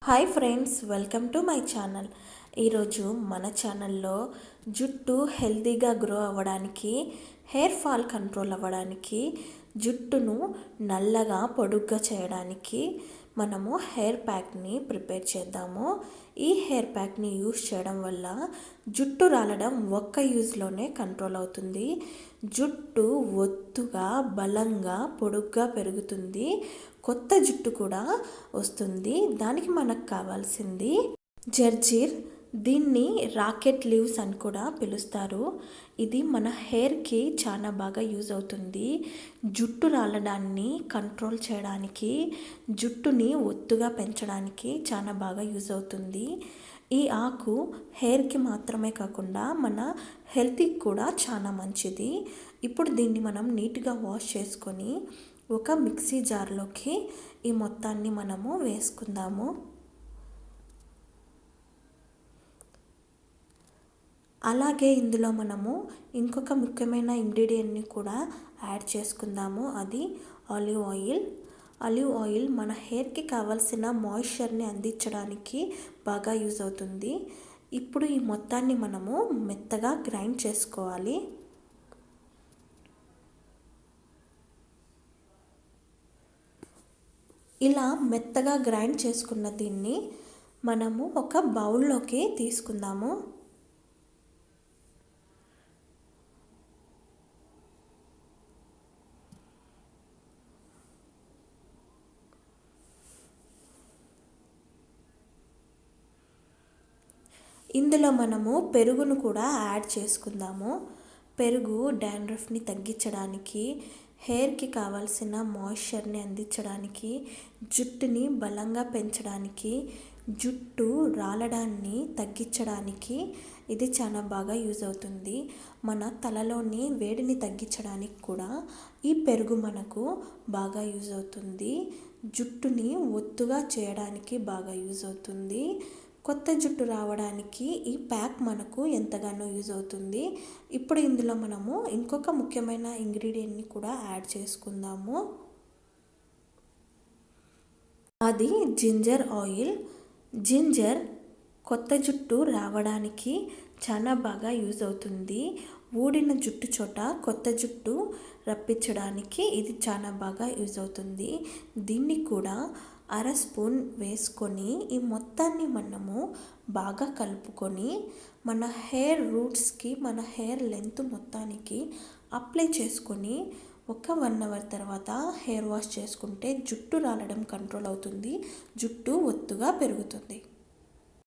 Hi friends, welcome to my channel. ఈరోజు మన ఛానల్లో జుట్టు హెల్తీగా గ్రో అవ్వడానికి, హెయిర్ ఫాల్ కంట్రోల్ అవ్వడానికి, జుట్టును నల్లగా పొడుగ్గా చేయడానికి మనము హెయిర్ ప్యాక్ని ప్రిపేర్ చేద్దాము. ఈ హెయిర్ ప్యాక్ని యూస్ చేయడం వల్ల జుట్టు రాలడం ఒక్క యూజ్లోనే కంట్రోల్ అవుతుంది. జుట్టు ఒత్తుగా, బలంగా, పొడుగ్గా పెరుగుతుంది. కొత్త జుట్టు కూడా వస్తుంది. దానికి మనకు కావాల్సింది జర్జీర్. దీన్ని రాకెట్ లీవ్స్ అని కూడా పిలుస్తారు. ఇది మన హెయిర్కి చాలా బాగా యూజ్ అవుతుంది. జుట్టు రాలడాన్ని కంట్రోల్ చేయడానికి, జుట్టుని ఒత్తుగా పెంచడానికి చాలా బాగా యూజ్ అవుతుంది. ఈ ఆకు హెయిర్కి మాత్రమే కాకుండా మన హెల్త్కి కూడా చాలా మంచిది. ఇప్పుడు దీన్ని మనం నీట్గా వాష్ చేసుకొని ఒక మిక్సీ జార్లోకి ఈ మొత్తాన్ని మనము వేసుకుందాము. అలాగే ఇందులో మనము ఇంకొక ముఖ్యమైన ఇంగ్రీడియంట్ని కూడా యాడ్ చేసుకుందాము. అది ఆలివ్ ఆయిల్. ఆలివ్ ఆయిల్ మన హెయిర్కి కావాల్సిన మాయిశ్చర్ని అందించడానికి బాగా యూజ్ అవుతుంది. ఇప్పుడు ఈ మొత్తాన్ని మనము మెత్తగా గ్రైండ్ చేసుకోవాలి. ఇలా మెత్తగా గ్రైండ్ చేసుకున్న దీన్ని మనము ఒక బౌల్లోకి తీసుకుందాము. ఇందులో మనము పెరుగును కూడా యాడ్ చేసుకుందాము. పెరుగు డాండ్రఫ్ని తగ్గించడానికి, హెయిర్కి కావాల్సిన మాయిశ్చర్ని అందించడానికి, జుట్టుని బలంగా పెంచడానికి, జుట్టు రాలడాన్ని తగ్గించడానికి ఇది చాలా బాగా యూజ్ అవుతుంది. మన తలలోని వేడిని తగ్గించడానికి కూడా ఈ పెరుగు మనకు బాగా యూజ్ అవుతుంది. జుట్టుని ఒత్తుగా చేయడానికి బాగా యూజ్ అవుతుంది. కొత్త జుట్టు రావడానికి ఈ ప్యాక్ మనకు ఎంతగానో యూజ్ అవుతుంది. ఇప్పుడు ఇందులో మనము ఇంకొక ముఖ్యమైన ఇంగ్రీడియంట్ని కూడా యాడ్ చేసుకుందాము. అది జింజర్ ఆయిల్. జింజర్ కొత్త జుట్టు రావడానికి చాలా బాగా యూజ్ అవుతుంది. ఊడిన జుట్టు చోట కొత్త జుట్టు రప్పించడానికి ఇది చాలా బాగా యూజ్ అవుతుంది. దీన్ని కూడా అర స్పూన్ వేసుకొని ఈ మొత్తాన్ని మనము బాగా కలుపుకొని మన హెయిర్ రూట్స్కి, మన హెయిర్ లెంత్ మొత్తానికి అప్లై చేసుకొని ఒక 1 అవర్ తర్వాత హెయిర్ వాష్ చేసుకుంటే జుట్టు రాలడం కంట్రోల్ అవుతుంది. జుట్టు ఒత్తుగా పెరుగుతుంది.